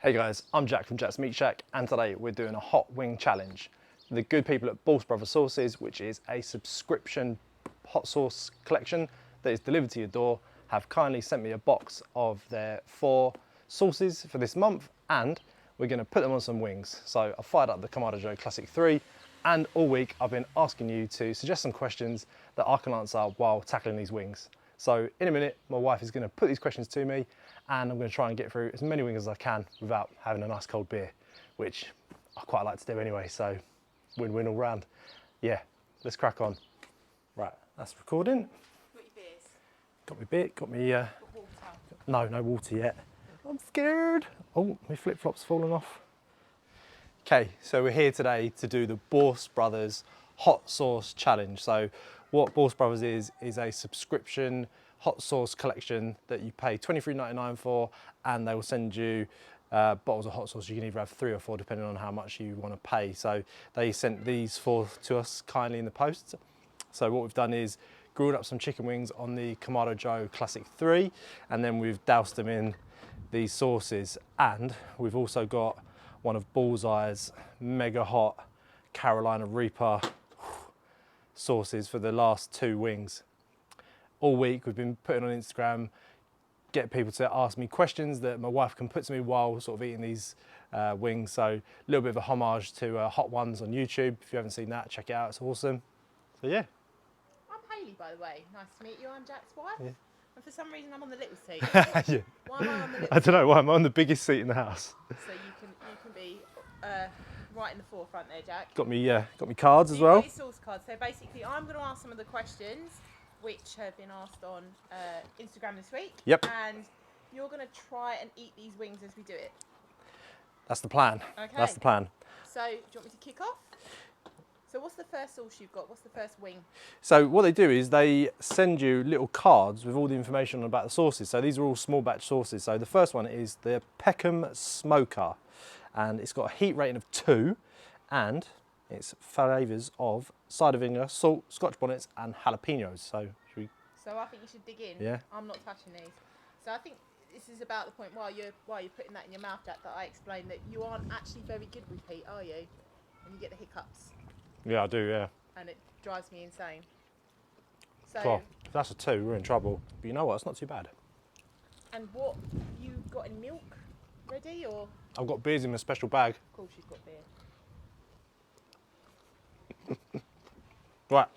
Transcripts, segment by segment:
Hey guys, I'm Jack from Jack's Meat Shack, and today we're doing a hot wing challenge. The good people at Bauce Brothers Sauces, which is a subscription hot sauce collection that is delivered to your door, have kindly sent me a box of their 4 sauces for this month, and we're going to put them on some wings. So I fired up the Kamado Joe Classic 3, and all week I've been asking you to suggest some questions that I can answer while tackling these wings. So in a minute, my wife is going to put these questions to me, and I'm going to try and get through as many wings as I can without having a nice cold beer, which I quite like to do anyway, so win-win all round. Yeah, let's crack on. Right, that's recording. Got your beers? Got my beer, got me... Got water? No water yet. I'm scared. Oh, my flip-flops falling off. Okay, so we're here today to do the Bauce Brothers Hot Sauce Challenge. So what Bauce Brothers is a subscription hot sauce collection that you pay $23.99 for, and they will send you bottles of hot sauce. You can either have 3 or 4 depending on how much you want to pay. So they sent these 4 to us kindly in the post. So what we've done is grilled up some chicken wings on the Kamado Joe Classic 3, and then we've doused them in these sauces, and we've also got one of Bullseye's mega hot Carolina Reaper sauces for the last 2 wings. All week we've been putting on Instagram, get people to ask me questions that my wife can put to me while sort of eating these wings. So a little bit of a homage to Hot Ones on YouTube. If you haven't seen that, check it out, it's awesome. So yeah. I'm Hayley, by the way. Nice to meet you. I'm Jack's wife. Yeah. And for some reason I'm on the little seat. Yeah. Why am I on the little I don't know why, I'm on the biggest seat in the house. So you can be right in the forefront there, Jack. Got me cards So as you've well. got your sauce card. So basically I'm going to ask some of the questions which have been asked on Instagram this week. Yep. And you're going to try and eat these wings as we do it. That's the plan. Okay. That's the plan. So do you want me to kick off? So what's the first sauce you've got? What's the first wing? So what they do is they send you little cards with all the information about the sauces. So these are all small batch sauces. So the first one is the Peckham Smoker, and it's got a heat rating of 2, and it's flavours of cider vinegar, salt, Scotch bonnets, and jalapenos. So should we? So I think you should dig in. Yeah. I'm not touching these. So I think this is about the point while you're putting that in your mouth, Jack, that I explained that you aren't actually very good with heat, are you? And you get the hiccups. Yeah, I do. Yeah. And it drives me insane. So. Well, if that's a 2, we're in trouble. But you know what? It's not too bad. And what you got any milk ready or? I've got beers in my special bag. Of course you've got beer. Right.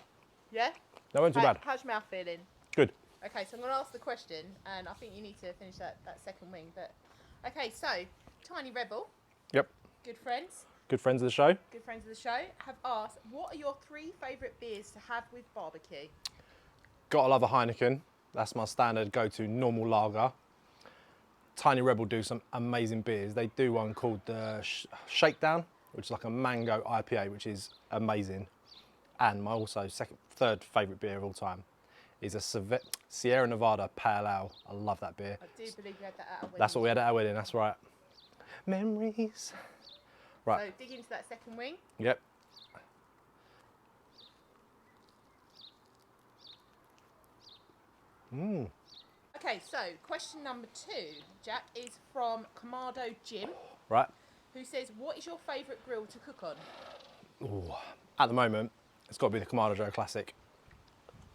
Yeah. That wasn't too bad. How's your mouth feeling? Good. Okay, so I'm going to ask the question, and I think you need to finish that second wing. But okay, so Tiny Rebel. Yep. Good friends. Good friends of the show. Good friends of the show have asked, what are your 3 favourite beers to have with barbecue? Gotta love a Heineken. That's my standard go-to normal lager. Tiny Rebel do some amazing beers. They do one called the Shakedown, which is like a mango IPA, which is amazing. And my third favourite beer of all time is a Sierra Nevada Pale Ale. I love that beer. I do believe you had that at our wedding. That's what we had at our wedding, that's right. Memories. Right. So dig into that second wing. Yep. Okay, so question number 2, Jack, is from Kamado Jim, Right. who says, what is your favourite grill to cook on? Ooh. At the moment, it's got to be the Kamado Joe Classic.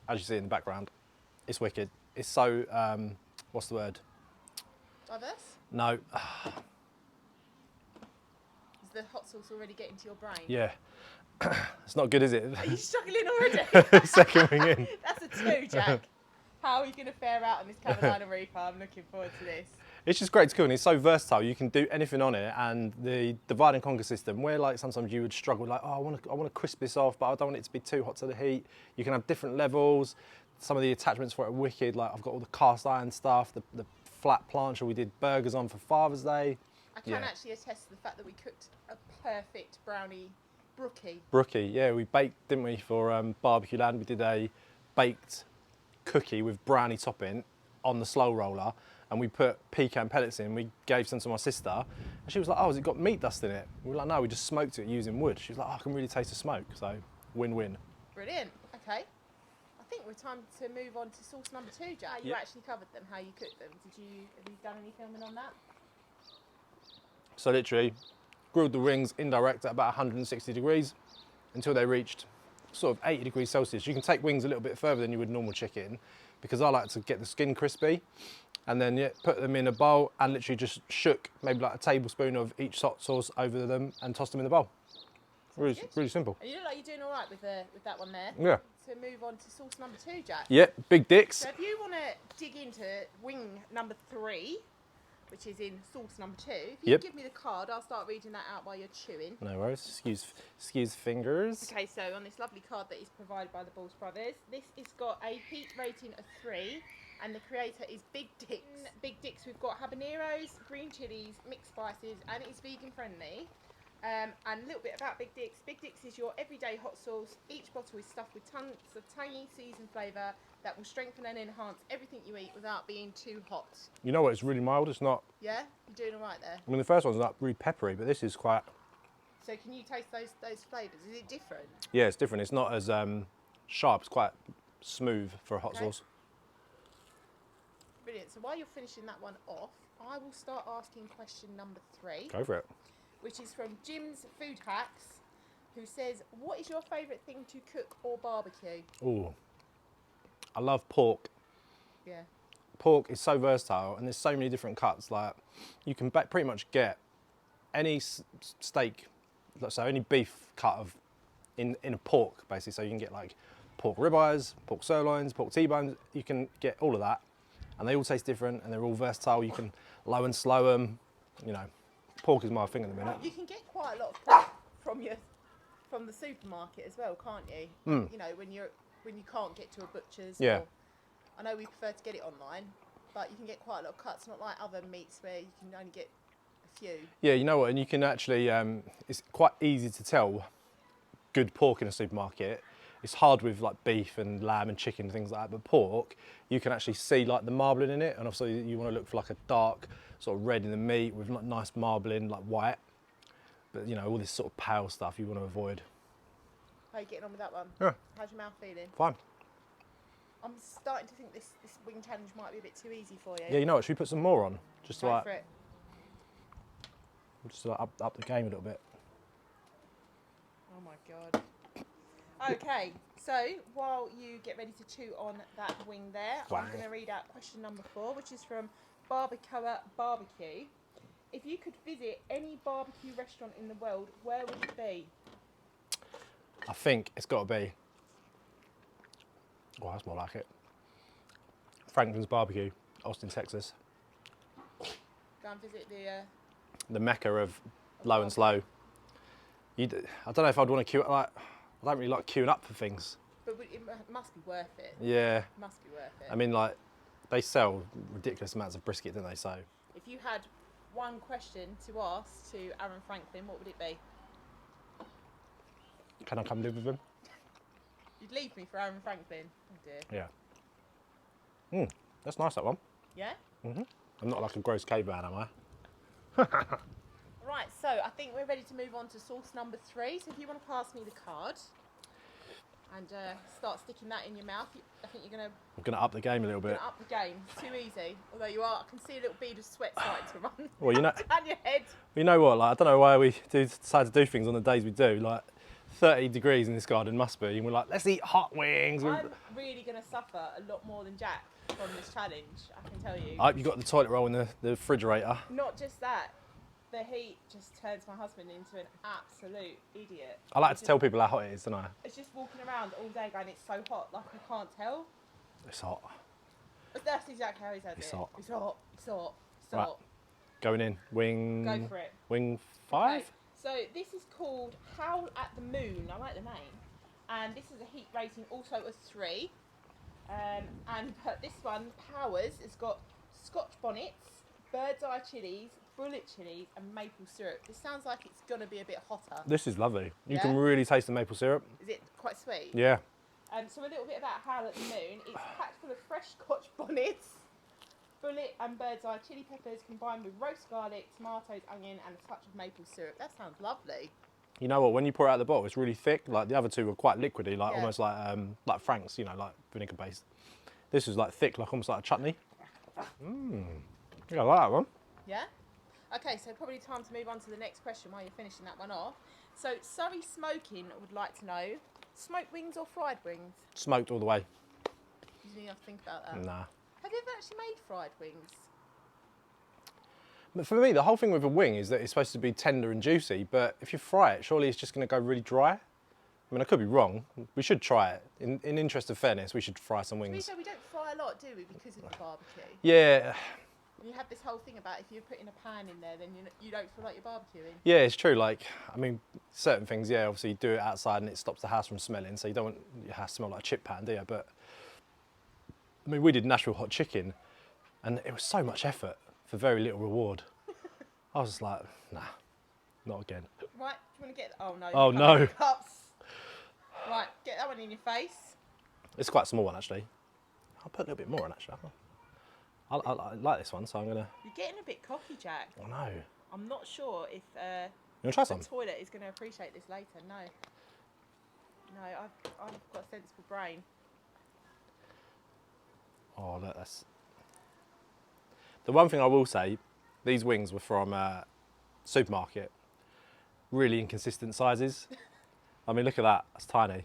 As you see in the background, it's wicked. It's so, what's the word? Diverse? No. Is the hot sauce already getting to your brain? Yeah. It's not good, is it? Are you struggling already? Second wing in. That's a 2, Jack. How are you going to fare out on this Carolina Reaper? I'm looking forward to this. It's just great to cook, and it's so versatile. You can do anything on it, and the divide and conquer system, where like sometimes you would struggle, like, oh, I want to crisp this off, but I don't want it to be too hot to the heat. You can have different levels. Some of the attachments for it are wicked. Like I've got all the cast iron stuff, the flat plancha we did burgers on for Father's Day. I can actually attest to the fact that we cooked a perfect brownie brookie. Brookie, yeah, we baked, didn't we, for Barbecue Land? We did a baked cookie with brownie topping on the slow roller, and we put pecan pellets in. We gave some to my sister, and she was like, oh, has it got meat dust in it? We were like, no, we just smoked it using wood. She was like, oh, I can really taste the smoke. So win-win. Brilliant. Okay. I think we're time to move on to sauce number 2, Jack. You actually covered them, how you cooked them. Have you done any filming on that? So literally grilled the wings indirect at about 160 degrees until they reached sort of 80 degrees Celsius. You can take wings a little bit further than you would normal chicken because I like to get the skin crispy, and then yeah, put them in a bowl and literally just shook maybe like a tablespoon of each hot sauce over them and tossed them in the bowl. Really, really simple. And you look like you're doing all right with that one there. Yeah. So move on to sauce number 2, Jack. Yep, big dicks. So if you want to dig into wing number 3, which is in sauce number 2, if you give me the card, I'll start reading that out while you're chewing. No worries. Excuse fingers. Okay, so on this lovely card that is provided by the Bauce Brothers, this has got a heat rating of 3, and the creator is Big Dicks. In Big Dicks, we've got habaneros, green chilies, mixed spices, and it's vegan friendly. And a little bit about Big Dicks. Big Dicks is your everyday hot sauce. Each bottle is stuffed with tons of tangy seasoned flavour that will strengthen and enhance everything you eat without being too hot. You know what? It's really mild. It's not. Yeah, you're doing all right there. I mean, the first one's like really peppery, but this is quite. So can you taste those flavours? Is it different? Yeah, it's different. It's not as sharp. It's quite smooth for a hot sauce. Brilliant. So while you're finishing that one off, I will start asking question number 3. Go for it. Which is from Jim's Food Hacks, who says, what is your favourite thing to cook or barbecue? Ooh, I love pork. Yeah. Pork is so versatile, and there's so many different cuts. Like, you can pretty much get any steak, so any beef cut of in a pork, basically. So you can get like pork ribeyes, pork sirloins, pork T-bones. You can get all of that, and they all taste different, and they're all versatile. You can low and slow them, you know. Pork is my thing at the minute. You can get quite a lot of pork from the supermarket as well, can't you? You know, when you can't get to a butcher's. Yeah. Or, I know we prefer to get it online, but you can get quite a lot of cuts. Not like other meats where you can only get a few. Yeah, you know what? And you can actually, it's quite easy to tell good pork in a supermarket. It's hard with like beef and lamb and chicken and things like that, but pork, you can actually see like the marbling in it, and obviously you want to look for like a dark sort of red in the meat with like nice marbling, like white. But you know, all this sort of pale stuff you want to avoid. How are you getting on with that one? Yeah. How's your mouth feeling? Fine. I'm starting to think this wing challenge might be a bit too easy for you. Yeah, you know what? Should we put some more on? Just to Go like, for it. just to like up the game a little bit. Oh my god. Okay, so while you get ready to chew on that wing there, Wow. I'm going to read out question number 4, which is from Barbacoa Barbecue. If you could visit any barbecue restaurant in the world, where would it be? I think it's got to be. Oh, that's more like it. Franklin's Barbecue, Austin, Texas. Go and visit The mecca of low and slow. I don't know if I'd want to queue. Like, I don't really like queuing up for things. But it must be worth it. Yeah. Must be worth it. I mean, like, they sell ridiculous amounts of brisket, don't they? So. If you had one question to ask to Aaron Franklin, what would it be? Can I come live with him? You'd leave me for Aaron Franklin? Oh dear. Yeah. That's nice, that one. Yeah? I'm not like a gross caveman, am I? Right, so I think we're ready to move on to sauce number 3. So if you want to pass me the card and start sticking that in your mouth, I think you're going to I'm going to up the game a little bit. up the game. It's too easy. Although I can see a little bead of sweat starting to run Well, you know, down your head. you know what? Like, I don't know why we decide to do things on the days we do. Like, 30 degrees in this garden must be, and we're like, let's eat hot wings. I'm really going to suffer a lot more than Jack from this challenge, I can tell you. I hope you got the toilet roll in the refrigerator. Not just that, the heat just turns my husband into an absolute idiot. I like to tell people how hot it is, don't I? It's just walking around all day going, it's so hot, like I can't tell. It's hot. That's exactly how he says It's it. hot. It's hot. It's hot. It's Right. hot. Going in. Wing. Go for it. Wing 5? Okay, so this is called Howl at the Moon. I like the name. And this is a heat rating also of 3. But this one, Powers, has got Scotch bonnets, bird's eye chilies, bullet chilies, and maple syrup. This sounds like it's going to be a bit hotter. This is lovely. You Yeah? can really taste the maple syrup. Is it quite sweet? Yeah. So a little bit about Howl at the Moon. It's packed full of fresh Scotch bonnets, bullet and bird's eye chili peppers combined with roast garlic, tomatoes, onion, and a touch of maple syrup. That sounds lovely. You know what? When you pour it out of the bottle, it's really thick. Like the other two were quite liquidy, like Yeah. almost like Frank's, you know, like vinegar based. This is like thick, like almost like a chutney. Yeah, I like that one. Yeah? Okay, so probably time to move on to the next question while you're finishing that one off. So Surrey Smoking would like to know, smoked wings or fried wings? Smoked all the way. You didn't have to think about that. Nah. Have you ever actually made fried wings? But for me, the whole thing with a wing is that it's supposed to be tender and juicy, but if you fry it, surely it's just going to go really dry. I mean, I could be wrong. We should try it. In interest of fairness, we should fry some wings. We don't fry a lot, do we, because of the barbecue? Yeah. You have this whole thing about if you're putting a pan in there, then you don't feel like you're barbecuing. Yeah, it's true. Like, I mean, certain things, yeah, obviously you do it outside and it stops the house from smelling, so you don't want your house to smell like a chip pan, do you? But, I mean, we did Nashville hot chicken, and it was so much effort for very little reward. I was just like, nah, not again. Right, do you want to get... Oh, no. Oh, no. Cups. Right, get that one in your face. It's quite a small one, actually. I'll put a little bit more on, actually. I like this one, so I'm going to... You're getting a bit cocky, Jack. Oh, no. I'm not sure if You want to try the some? toilet is going to appreciate this later. No. No, I've got a sensible brain. Oh, look, that's... The one thing I will say, these wings were from a supermarket. Really inconsistent sizes. I mean, look at that. That's tiny.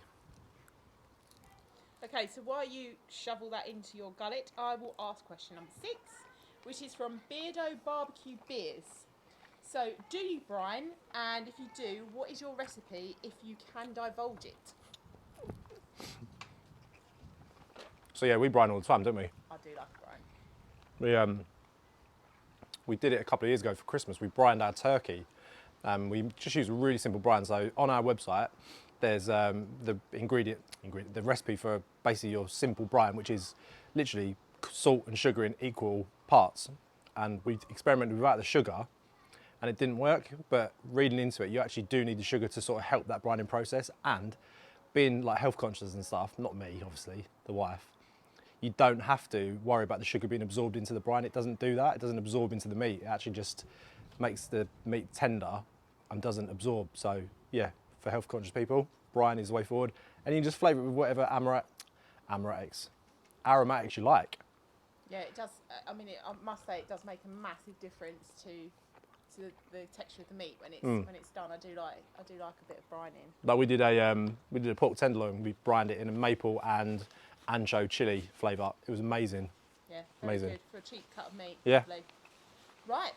Okay, so while you shovel that into your gullet, I will ask question number 6, which is from Beardo Barbecue Beers. So, do you brine? And if you do, what is your recipe if you can divulge it? So yeah, we brine all the time, don't we? I do like a brine. We did it a couple of years ago for Christmas. We brined our turkey. We just use a really simple brine. So on our website, there's the the recipe for basically your simple brine, which is literally salt and sugar in equal parts. And we experimented without the sugar, and it didn't work. But reading into it, you actually do need the sugar to sort of help that brining process. And being like health conscious and stuff, not me, obviously, the wife, you don't have to worry about the sugar being absorbed into the brine. It doesn't do that. It doesn't absorb into the meat. It actually just makes the meat tender and doesn't absorb. So yeah, for health conscious people, brine is the way forward. And you can just flavour it with whatever aromatics you like. Yeah, it does. I mean, I must say it does make a massive difference to the texture of the meat when it's done. I do like a bit of brining. Like we did a pork tenderloin. We brined it in a maple and ancho chili flavour. It was amazing. Yeah, very Amazing. good for a cheap cut of meat. Yeah. Lovely. Right,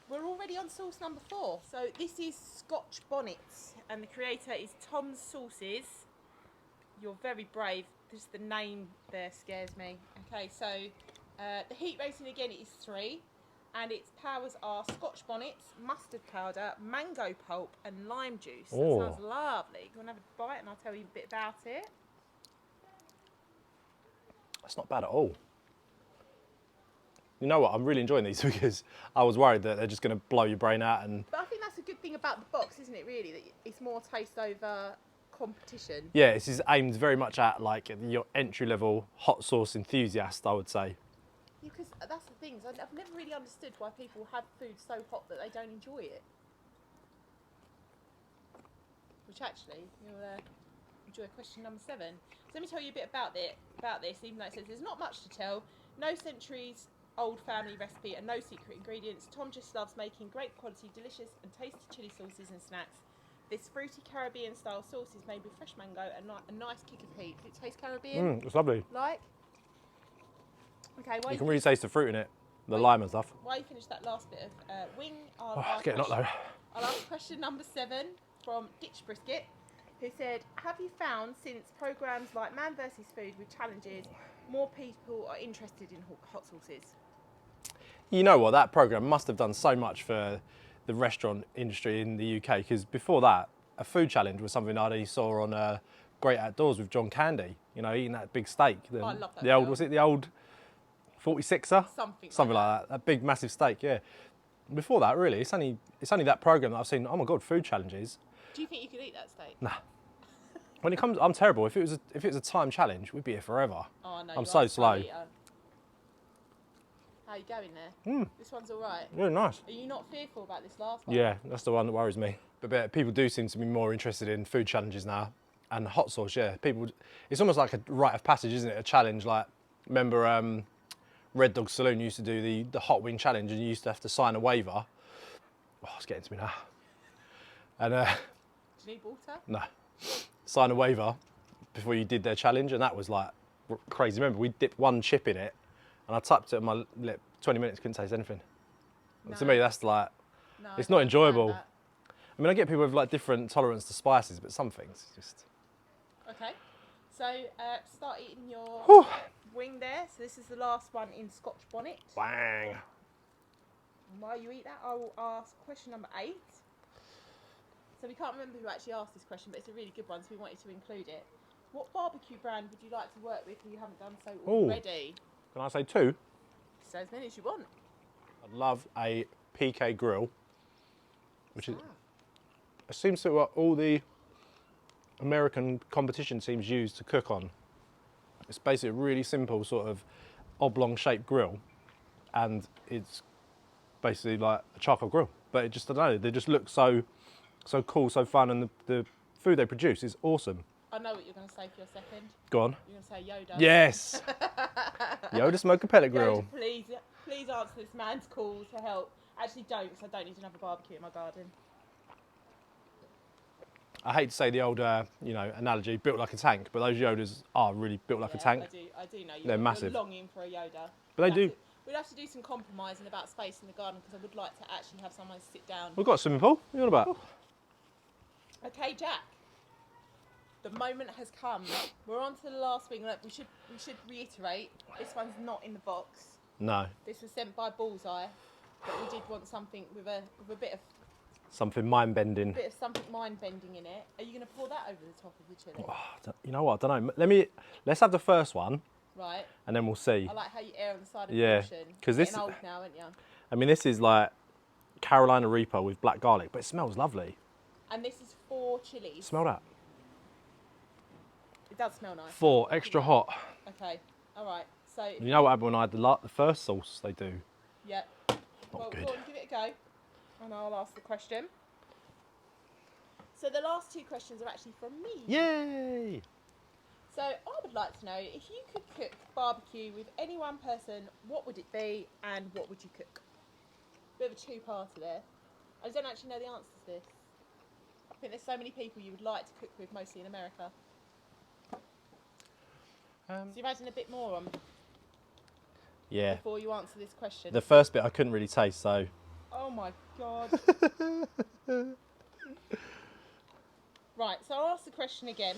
we're already on sauce number 4. So this is Scotch Bonnets, and the creator is Tom's Sauces. You're very brave. Just the name there scares me. Okay, so the heat rating again is 3, and its powers are Scotch Bonnets, mustard powder, mango pulp, and lime juice. Oh. That sounds lovely. Go and have a bite, and I'll tell you a bit about it. That's not bad at all. You know what? I'm really enjoying these because I was worried that they're just going to blow your brain out. And But I think that's a good thing about the box, isn't it? Really, that it's more taste over competition. yeah, this is aimed very much at like your entry level hot sauce enthusiast, I would say. Yeah, because that's the thing. I've never really understood why people have food so hot that they don't enjoy it. Which actually, you'll enjoy question number 7. So let me tell you a bit about this, even though it says there's not much to tell. No centuries old family recipe and no secret ingredients. Tom just loves making great quality, delicious and tasty chili sauces and snacks. This fruity Caribbean style sauce is made with fresh mango and a nice kick of heat. Does it taste Caribbean? It's lovely. Like? Okay, You can really taste the fruit in it, the lime and stuff. While you finish that last bit of wing, Getting up though. I'll ask question number 7 from Ditch Brisket, who said, have you found since programmes like Man vs Food with challenges, more people are interested in hot sauces? You know what, that programme must have done so much for the restaurant industry in the UK, because before that, a food challenge was something I only saw on Great Outdoors with John Candy, you know, eating that big steak. I love that. The old, was it the old 46er? Something like that big massive steak, yeah. Before that, really, it's only that programme that I've seen, oh my God, food challenges. Do you think you could eat that steak? Nah. When it comes, I'm terrible. If it was a time challenge, we'd be here forever. Oh no, I'm so slow. How are you going there? This one's all right. Really nice. Are you not fearful about this last one? Yeah, that's the one that worries me. But people do seem to be more interested in food challenges now, and hot sauce. Yeah, it's almost like a rite of passage, isn't it? A challenge. Like, remember, Red Dog Saloon used to do the hot wing challenge, and you used to have to sign a waiver. Oh, it's getting to me now. And Do you need water? no, sign a waiver before you did their challenge, and that was like crazy. Remember, we dipped one chip in it, and I tapped it on my lip. 20 minutes, couldn't taste anything. No. To me, that's like, No, it's I not don't enjoyable. understand I mean, I get people with like different tolerance to spices, but some things just. that. Okay. So start eating your Whew. wing there. So this is the last one in Scotch bonnet. Bang. And while you eat that, I will ask question number 8. So we can't remember who actually asked this question, but it's a really good one, so we wanted to include it. What barbecue brand would you like to work with who you haven't done so already? Can I say 2? So as many as you want. I'd love a PK grill, which is, it seems to what all the American competition teams use to cook on. It's basically a really simple sort of oblong shaped grill, and it's basically like a charcoal grill. But it just, I don't know, they just look so cool, so fun, and the food they produce is awesome. I know what you're going to say for your second. Go on. You're going to say Yoda. Yes. Yoda smoker pellet grill. Yoda, please answer this man's call to help. Actually, don't, because I don't need another barbecue in my garden. I hate to say the old, analogy, built like a tank, but those Yodas are really built like a tank. I do know. They're massive. You're longing for a Yoda. But they do. We'd have to do some compromising about space in the garden, because I would like to actually have someone sit down. We've got a swimming pool. What are you on about? Okay, Jack. The moment has come. We're on to the last wing. Look, we should reiterate. This one's not in the box. No. This was sent by Bullseye, but we did want something with a bit of Something mind-bending. something mind-bending in it. Are you going to pour that over the top of the chili? Oh, you know what? I don't know. Let's have the first one, Right. and then we'll see. I like how you err on the side of Yeah, caution. 'cause You're this- getting old now, aren't you? I mean, this is like Carolina Reaper with black garlic, but it smells lovely. And this is 4 chilies. Smell that. It does smell nice. 4, extra hot. Okay. All right. So. You know what happened when I had the first sauce they do? Yeah. Not good. Go on, give it a go, and I'll ask the question. So the last 2 questions are actually from me. Yay! So I would like to know, if you could cook barbecue with any one person, what would it be and what would you cook? Bit of a two-parter there. I don't actually know the answer to this. I think there's so many people you would like to cook with, mostly in America. So you imagine a bit more on Yeah. before you answer this question. The first bit I couldn't really taste, so. Oh my God. Right, so I'll ask the question again.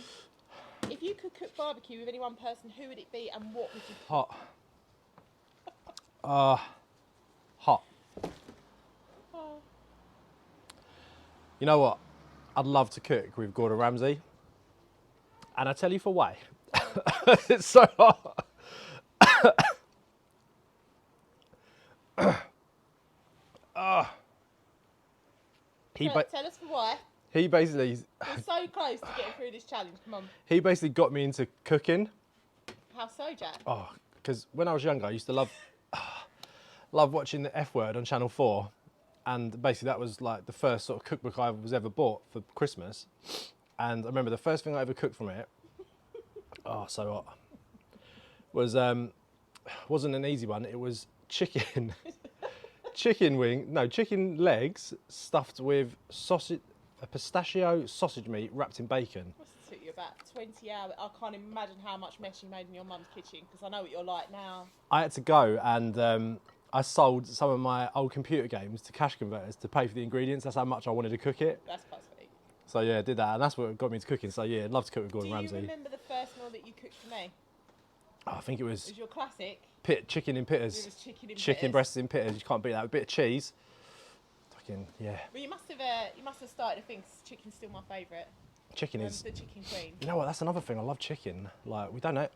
If you could cook barbecue with any one person, who would it be and what would you cook? Hot. Hot. Oh. You know what? I'd love to cook with Gordon Ramsay. And I tell you for why. It's so hot. Tell us for why. He basically We're so close to getting through this challenge. Come on. he basically got me into cooking. How so, Jack? Oh, because when I was younger, I used to love watching the F Word on Channel 4, and basically that was like the first sort of cookbook I was ever bought for Christmas. And I remember the first thing I ever cooked from it, oh, so hot, was wasn't an easy one. It was chicken, chicken legs stuffed with sausage, a pistachio sausage meat wrapped in bacon. Must have took you about 20 hours. I can't imagine how much mess you made in your mum's kitchen, because I know what you're like now. I had to go and I sold some of my old computer games to cash converters to pay for the ingredients. That's how much I wanted to cook it. That's quite sweet. So yeah, I did that, and that's what got me into cooking. So yeah, I'd love to cook with Gordon Do you Ramsay. remember the first meal that you cooked for me? Oh, I think it It was was your classic. chicken in It pitters. was chicken in Chicken pitters. breasts in pitters. You can't beat that. A bit of cheese. Fucking yeah. Well, you must have started to think chicken's still my favourite. Chicken is. The chicken queen. You know what? That's another thing. I love chicken. Like we don't have,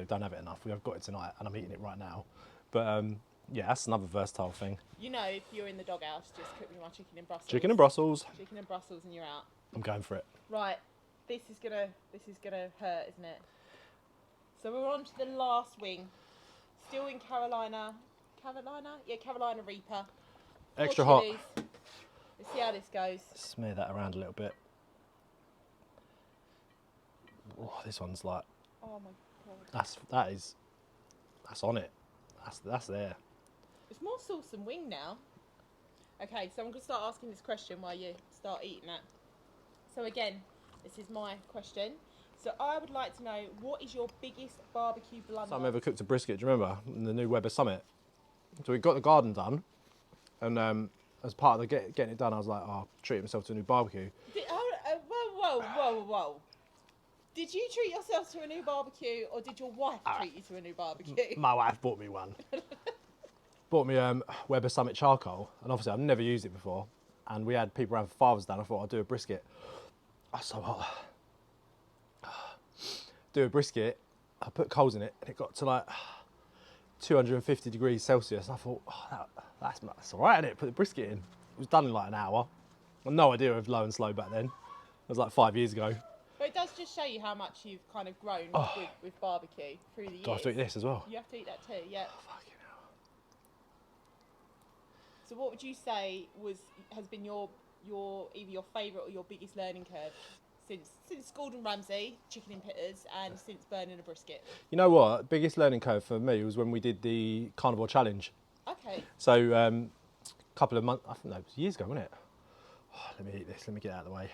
don't have it enough. We have got it tonight, and I'm eating it right now. But yeah, that's another versatile thing. You know, if you're in the doghouse, just cook me my chicken in Brussels. Chicken in Brussels. Chicken in Brussels, and you're out. I'm going for it. Right, this is gonna hurt, isn't it? So we're on to the last wing. Still in Carolina. Yeah, Carolina Reaper. 4 Extra hot. chilies. Let's see how this goes. Smear that around a little bit. Oh, this one's like. Oh my God. That's on it. That's there. It's more sauce than wing now. Okay, so I'm going to start asking this question while you start eating that. So again, this is my question. So I would like to know, what is your biggest barbecue blunder? Sam ever cooked a brisket, do you remember, in the new Weber Summit? So we got the garden done, and as part of the getting it done, I was like, oh, I'll treat myself to a new barbecue. Whoa. Did you treat yourself to a new barbecue, or did your wife treat you to a new barbecue? My wife bought me one. Bought me Weber Summit charcoal, and obviously I've never used it before. And we had people around for Father's Day, and I thought I'd do a brisket. Oh, so hot. Do a brisket, I put coals in it, and it got to like 250 degrees Celsius. And I thought, oh, that's all right, isn't it? Put the brisket in. It was done in like an hour. I had no idea of low and slow back then. It was like 5 years ago. But it does just show you how much you've kind of grown with barbecue through the years. Do I have to eat this as well? You have to eat that too, yeah. Oh, fucking hell. So what would you say has been your either your favourite or your biggest learning curve since Gordon Ramsay, chicken in pitters, and since burning a brisket? You know what? Biggest learning curve for me was when we did the carnivore challenge. Okay. So a couple of months, I think no, it was years ago, wasn't it? Oh, let me eat this. Let me get it out of the way.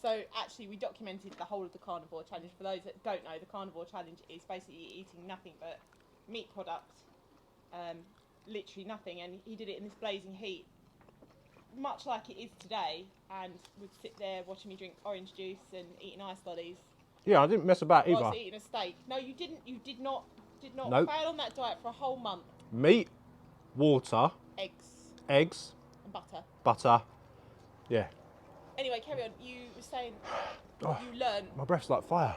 So actually, we documented the whole of the carnivore challenge. For those that don't know, the carnivore challenge is basically eating nothing but meat products, literally nothing. And he did it in this blazing heat, much like it is today, and would sit there watching me drink orange juice and eating ice lollies. Yeah, I didn't mess about either. Whilst eating a steak. No, you didn't. You did not Nope. fail on that diet for a whole month. Meat, water, Eggs and butter. Yeah. Anyway, carry on. You were saying Oh, you learned. my breath's like fire.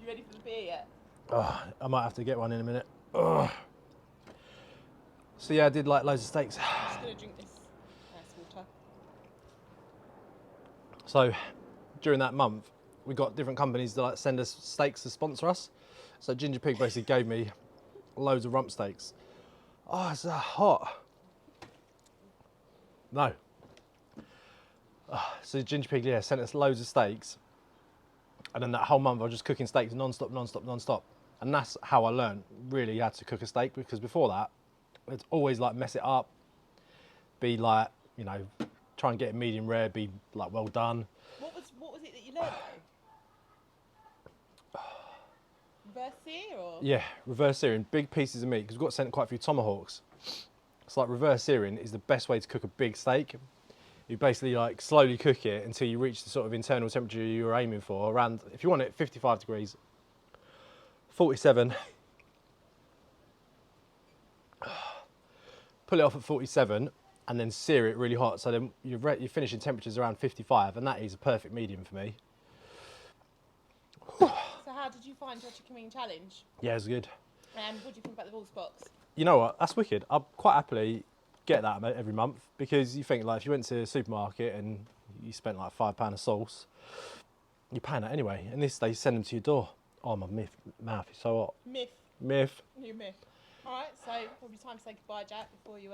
You ready for the beer yet? Oh, I might have to get one in a minute. Oh. So yeah, I did like loads of steaks. I'm just going to drink this nice water. So during that month, we got different companies that like send us steaks to sponsor us. So Ginger Pig basically gave me loads of rump steaks. Oh, it's hot. No. So Ginger Pig, yeah, sent us loads of steaks. And then that whole month I was just cooking steaks non-stop. And that's how I learned really how to cook a steak, because before that, it's always like mess it up, be like, you know, try and get it medium rare, be like well done. What was it that you learned though? Reverse sear or? Yeah, reverse searing, big pieces of meat, because we've got sent quite a few tomahawks. It's like reverse searing is the best way to cook a big steak. You basically like slowly cook it until you reach the sort of internal temperature you were aiming for, around, if you want it, 55 degrees, 47. Pull it off at 47 and then sear it really hot. So then your finishing temperature's around 55, and that is a perfect medium for me. So how did you find your chicken wing challenge? Yeah, it was good. And what do you think about the Bauce box? You know what? That's wicked. I'd quite happily get that every month, because you think like if you went to a supermarket and you spent like £5 of sauce, you're paying that anyway. And this, they send them to your door. Oh, my mouth is so hot. Myth. New myth. All right, so probably time to say goodbye, Jack, before you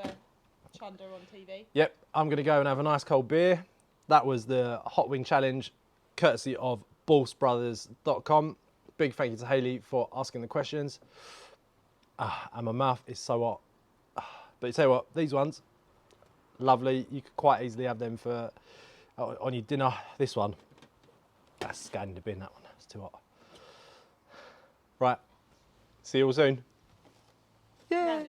chunder on TV. Yep, I'm going to go and have a nice cold beer. That was the Hot Wing Challenge, courtesy of BauceBrothers.com. Big thank you to Hayley for asking the questions. And my mouth is so hot. But you tell you what, these ones, lovely. You could quite easily have them for on your dinner. This one, that's going to bin, that one. It's too hot. Right, see you all soon. Yeah.